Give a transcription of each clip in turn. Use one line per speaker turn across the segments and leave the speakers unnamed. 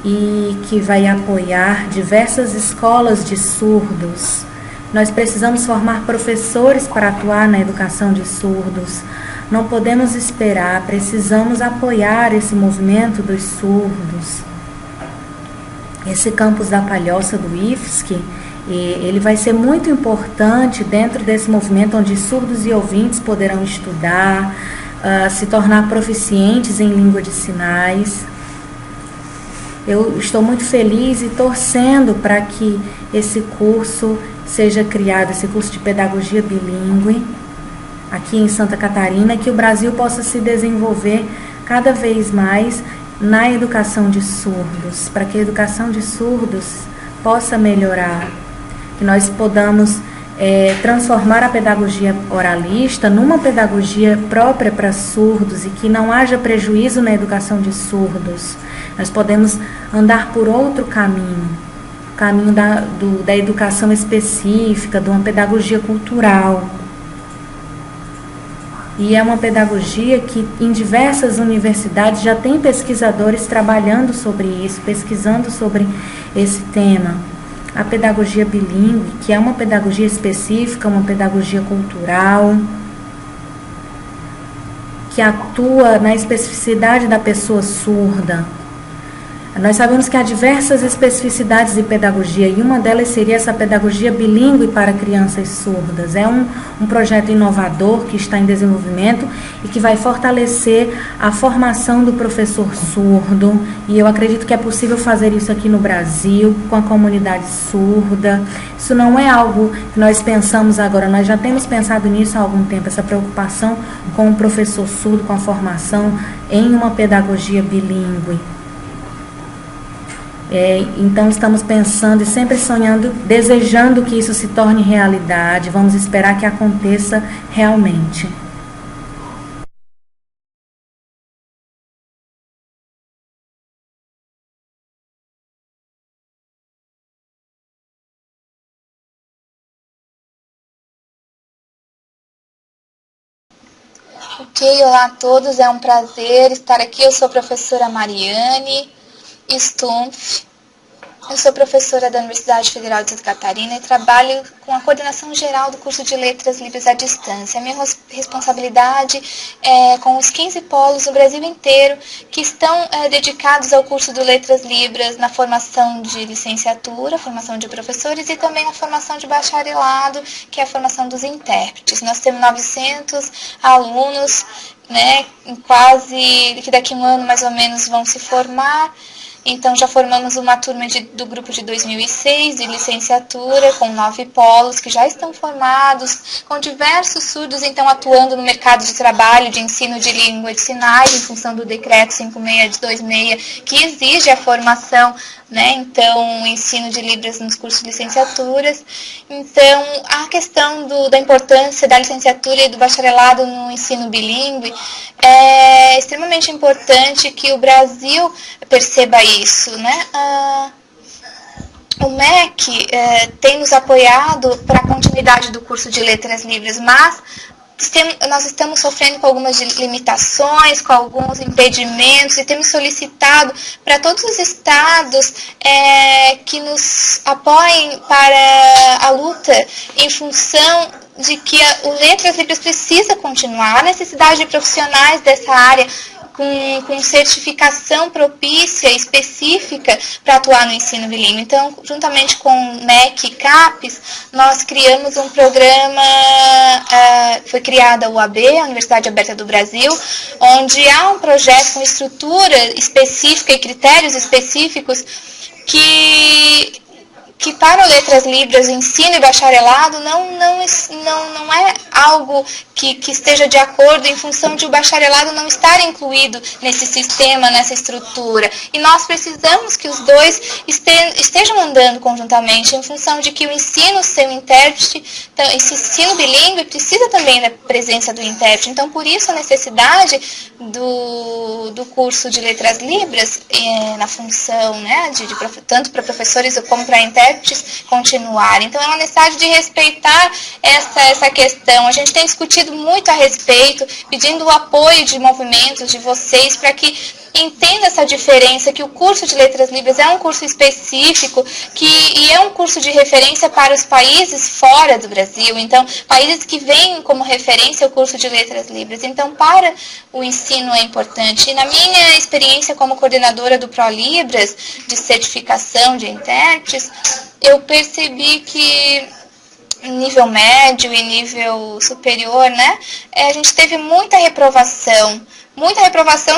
e que vai apoiar diversas escolas de surdos. Nós precisamos formar professores para atuar na educação de surdos. Não podemos esperar, precisamos apoiar esse movimento dos surdos. Esse campus da Palhoça do IFSC, ele vai ser muito importante dentro desse movimento onde surdos e ouvintes poderão estudar, se tornar proficientes em língua de sinais. Eu estou muito feliz e torcendo para que esse curso seja criado, esse curso de pedagogia bilíngue, aqui em Santa Catarina, que o Brasil possa se desenvolver cada vez mais na educação de surdos, para que a educação de surdos possa melhorar, que nós podamos transformar a pedagogia oralista numa pedagogia própria para surdos e que não haja prejuízo na educação de surdos. Nós podemos andar por outro caminho, o caminho da educação específica, de uma pedagogia cultural. E é uma pedagogia que em diversas universidades já tem pesquisadores trabalhando sobre isso, pesquisando sobre esse tema. A pedagogia bilíngue, que é uma pedagogia específica, uma pedagogia cultural, que atua na especificidade da pessoa surda. Nós sabemos que há diversas especificidades de pedagogia e uma delas seria essa pedagogia bilíngue para crianças surdas. É um projeto inovador que está em desenvolvimento e que vai fortalecer a formação do professor surdo, e eu acredito que é possível fazer isso aqui no Brasil com a comunidade surda. Isso não é algo que nós pensamos agora, nós já temos pensado nisso há algum tempo, essa preocupação com o professor surdo, com a formação em uma pedagogia bilíngue. Então estamos pensando e sempre sonhando, desejando que isso se torne realidade. Vamos esperar que aconteça realmente.
Ok, olá a todos, é um prazer estar aqui. Eu sou a professora Mariane Stumpf. Eu sou professora da Universidade Federal de Santa Catarina e trabalho com a coordenação geral do curso de Letras Livres à Distância. A minha responsabilidade é com os 15 polos no Brasil inteiro que estão dedicados ao curso de Letras Libras na formação de licenciatura, formação de professores e também a formação de bacharelado, que é a formação dos intérpretes. Nós temos 900 alunos, né, que daqui a um ano mais ou menos vão se formar. Então, já formamos uma turma do grupo de 2006, de licenciatura, com 9 polos que já estão formados, com diversos surdos, então, atuando no mercado de trabalho de ensino de língua de sinais, em função do decreto 5626, que exige a formação, né? Então, o ensino de Libras nos cursos de licenciaturas. Então, a questão da importância da licenciatura e do bacharelado no ensino bilíngue é extremamente importante que o Brasil perceba isso, né? O MEC tem nos apoiado para a continuidade do curso de Letras Livres, mas nós estamos sofrendo com algumas limitações, com alguns impedimentos, e temos solicitado para todos os estados que nos apoiem para a luta em função de que o Letras Livres precisa continuar. Há necessidade de profissionais dessa área com certificação propícia, específica, para atuar no ensino bilíngue. Então, juntamente com o MEC e CAPES, nós criamos um programa, foi criada a UAB, a Universidade Aberta do Brasil, onde há um projeto com estrutura específica e critérios específicos que para Letras Libras, ensino e bacharelado não é algo que esteja de acordo em função de o bacharelado não estar incluído nesse sistema, nessa estrutura. E nós precisamos que os dois estejam andando conjuntamente, em função de que o ensino ser um intérprete, então, esse ensino bilíngue precisa também da presença do intérprete. Então, por isso a necessidade do curso de Letras Libras, na função, né, tanto para professores como para intérpretes, continuar. Então, é uma necessidade de respeitar essa questão. A gente tem discutido muito a respeito, pedindo o apoio de movimentos de vocês para que entenda essa diferença, que o curso de Letras Libras é um curso específico e é um curso de referência para os países fora do Brasil. Então, países que veem como referência o curso de Letras Libras. Então, para o ensino é importante. E na minha experiência como coordenadora do ProLibras, de certificação de intérpretes, eu percebi que nível médio e nível superior, né, a gente teve muita reprovação,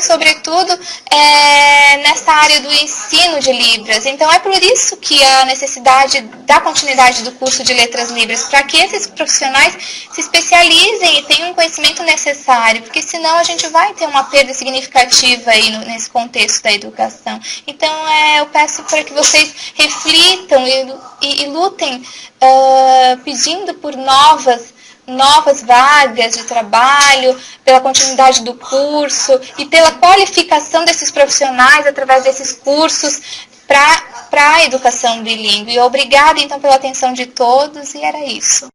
sobretudo nessa área do ensino de Libras. Então, é por isso que a necessidade da continuidade do curso de Letras Libras, para que esses profissionais se especializem e tenham o conhecimento necessário, porque senão a gente vai ter uma perda significativa aí nesse contexto da educação. Então, eu peço para que vocês reflitam e lutem pedindo por novas vagas de trabalho, pela continuidade do curso e pela qualificação desses profissionais através desses cursos para a educação bilíngue. Obrigada, então, pela atenção de todos, e era isso.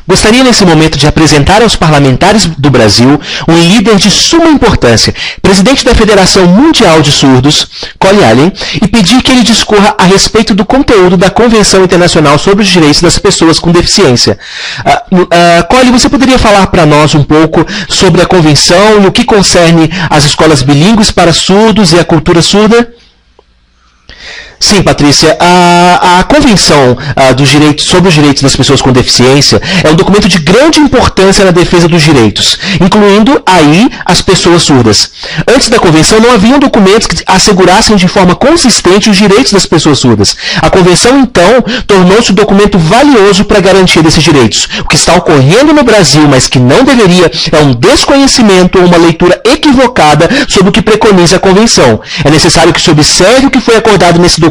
Gostaria nesse momento de apresentar aos parlamentares do Brasil um líder de suma importância, presidente da Federação Mundial de Surdos, Cole Allen, e pedir que ele discorra a respeito do conteúdo da Convenção Internacional sobre os Direitos das Pessoas com Deficiência. Cole, você poderia falar para nós um pouco sobre a Convenção e o que concerne as escolas bilíngues para surdos e a cultura surda? Sim, Patrícia, a Convenção sobre os Direitos das Pessoas com Deficiência é um documento de grande importância na defesa dos direitos, incluindo aí as pessoas surdas. Antes da Convenção não haviam documentos que assegurassem de forma consistente os direitos das pessoas surdas. A Convenção, então, tornou-se um documento valioso para a garantia desses direitos. O que está ocorrendo no Brasil, mas que não deveria, é um desconhecimento ou uma leitura equivocada sobre o que preconiza a Convenção. É necessário que se observe o que foi acordado nesse documento,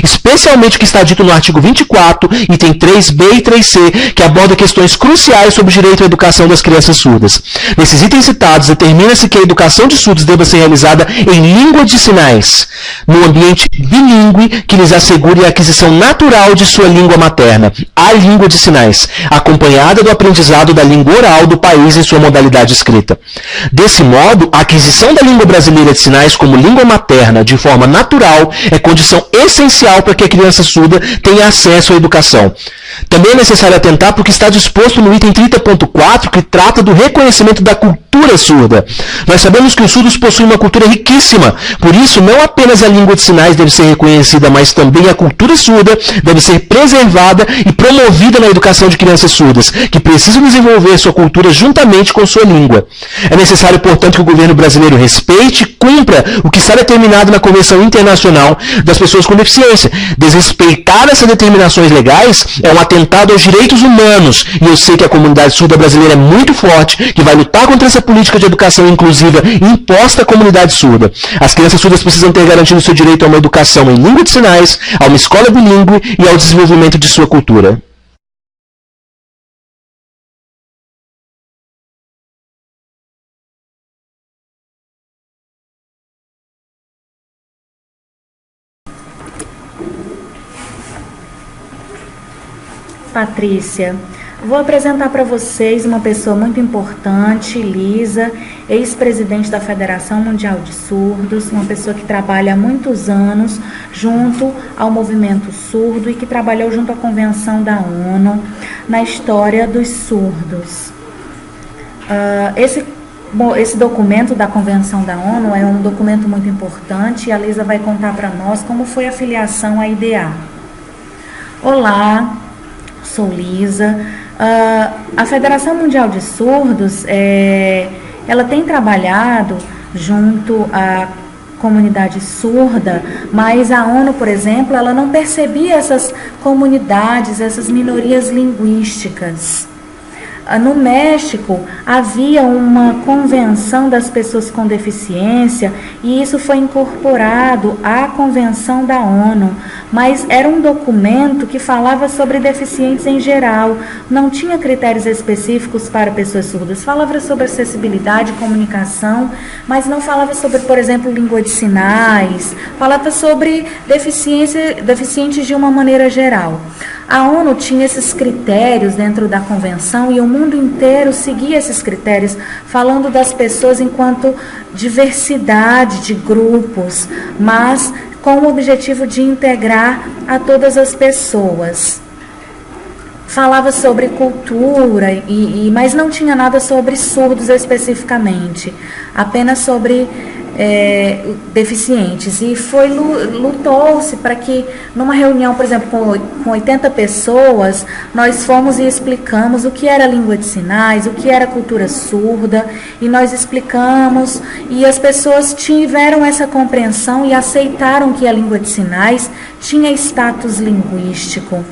especialmente o que está dito no artigo 24, item 3b e 3c, que aborda questões cruciais sobre o direito à educação das crianças surdas. Nesses itens citados, determina-se que a educação de surdos deva ser realizada em língua de sinais, no ambiente bilíngue que lhes assegure a aquisição natural de sua língua materna, a língua de sinais, acompanhada do aprendizado da língua oral do país em sua modalidade escrita. Desse modo, a aquisição da língua brasileira de sinais como língua materna de forma natural é condição essencial para que a criança surda tenha acesso à educação. Também é necessário atentar para o que está disposto no item 30.4, que trata do reconhecimento da cultura surda. Nós sabemos que os surdos possuem uma cultura riquíssima, por isso não apenas a língua de sinais deve ser reconhecida, mas também a cultura surda deve ser preservada e promovida na educação de crianças surdas, que precisam desenvolver sua cultura juntamente com sua língua. É necessário, portanto, que o governo brasileiro respeite e cumpra o que está determinado na Convenção Internacional das Pessoas com Deficiência. Desrespeitar essas determinações legais é um atentado aos direitos humanos, e eu sei que a comunidade surda brasileira é muito forte, que vai lutar contra essa política de educação inclusiva imposta à comunidade surda. As crianças surdas precisam ter garantido seu direito a uma educação em língua de sinais, a uma escola bilíngue e ao desenvolvimento de sua cultura.
Patrícia, vou apresentar para vocês uma pessoa muito importante, Lisa, ex-presidente da Federação Mundial de Surdos, uma pessoa que trabalha há muitos anos junto ao movimento surdo e que trabalhou junto à Convenção da ONU na história dos surdos. Esse documento da Convenção da ONU é um documento muito importante e a Lisa vai contar para nós como foi a filiação à IDA. Olá, sou Lisa. A Federação Mundial de Surdos, ela tem trabalhado junto à comunidade surda, mas a ONU, por exemplo, ela não percebia essas comunidades, essas minorias linguísticas. no México havia uma convenção das pessoas com deficiência e isso foi incorporado à convenção da ONU, mas era um documento que falava sobre deficientes em geral, não tinha critérios específicos para pessoas surdas, falava sobre acessibilidade, comunicação, mas não falava sobre, por exemplo, língua de sinais, falava sobre deficientes de uma maneira geral. A ONU tinha esses critérios dentro da convenção e o mundo inteiro seguia esses critérios, falando das pessoas enquanto diversidade de grupos, mas com o objetivo de integrar a todas as pessoas. Falava sobre cultura, mas não tinha nada sobre surdos especificamente, apenas sobre deficientes, e lutou-se para que numa reunião, por exemplo, com 80 pessoas, nós fomos e explicamos o que era língua de sinais, o que era cultura surda, e nós explicamos, e as pessoas tiveram essa compreensão e aceitaram que a língua de sinais tinha status linguístico.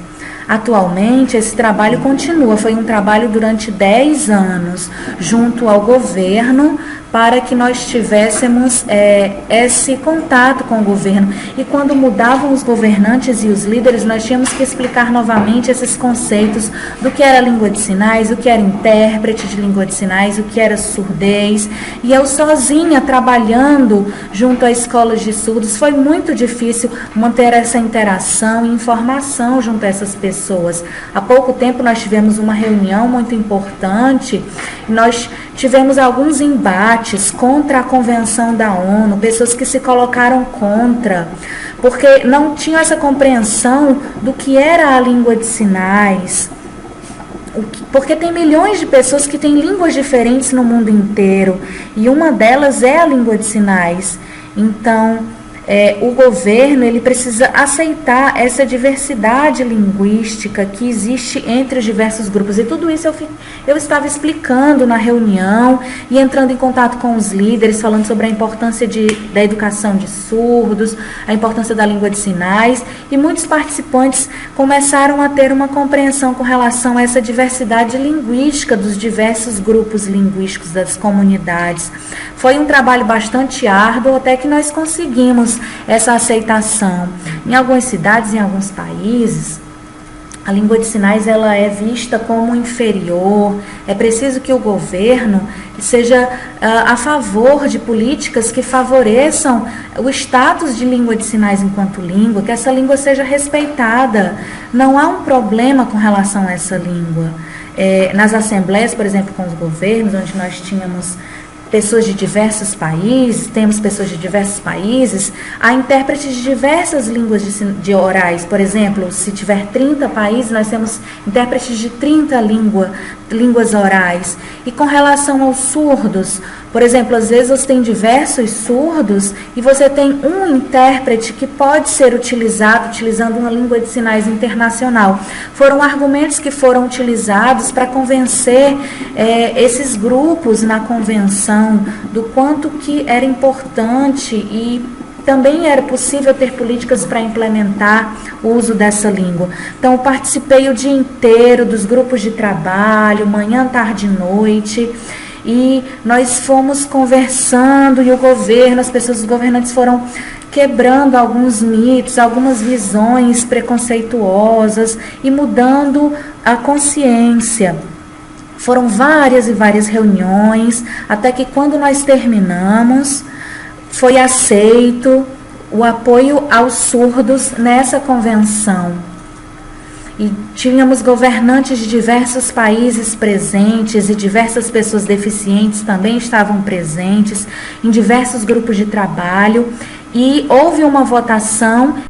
Atualmente, esse trabalho continua, foi um trabalho durante 10 anos, junto ao governo, para que nós tivéssemos esse contato com o governo. E quando mudavam os governantes e os líderes, nós tínhamos que explicar novamente esses conceitos do que era língua de sinais, o que era intérprete de língua de sinais, o que era surdez. E eu sozinha, trabalhando junto a escolas de surdos, foi muito difícil manter essa interação e informação junto a essas pessoas. Há pouco tempo nós tivemos uma reunião muito importante, nós tivemos alguns embates contra a Convenção da ONU, pessoas que se colocaram contra, porque não tinham essa compreensão do que era a língua de sinais, porque tem milhões de pessoas que têm línguas diferentes no mundo inteiro, e uma delas é a língua de sinais. Então, o governo ele precisa aceitar essa diversidade linguística que existe entre os diversos grupos. E tudo isso eu estava explicando na reunião e entrando em contato com os líderes, falando sobre a importância da educação de surdos, a importância da língua de sinais, e muitos participantes começaram a ter uma compreensão com relação a essa diversidade linguística dos diversos grupos linguísticos das comunidades. Foi um trabalho bastante árduo até que nós conseguimos essa aceitação. Em algumas cidades, em alguns países, a língua de sinais ela é vista como inferior. É preciso que o governo seja a favor de políticas que favoreçam o status de língua de sinais enquanto língua, que essa língua seja respeitada. Não há um problema com relação a essa língua. Nas assembleias, por exemplo, com os governos, onde nós tínhamos pessoas de diversos países, temos pessoas de diversos países, há intérpretes de diversas línguas de orais. Por exemplo, se tiver 30 países, nós temos intérpretes de 30 línguas orais. E com relação aos surdos, por exemplo, às vezes você tem diversos surdos e você tem um intérprete que pode ser utilizando uma língua de sinais internacional. Foram argumentos que foram utilizados para convencer esses grupos na convenção do quanto que era importante e também era possível ter políticas para implementar o uso dessa língua. Então, eu participei o dia inteiro dos grupos de trabalho, manhã, tarde e noite, e nós fomos conversando, e o governo, os governantes foram quebrando alguns mitos, algumas visões preconceituosas e mudando a consciência. Foram várias e várias reuniões, até que quando nós terminamos, foi aceito o apoio aos surdos nessa convenção. E tínhamos governantes de diversos países presentes e diversas pessoas deficientes também estavam presentes em diversos grupos de trabalho, e houve uma votação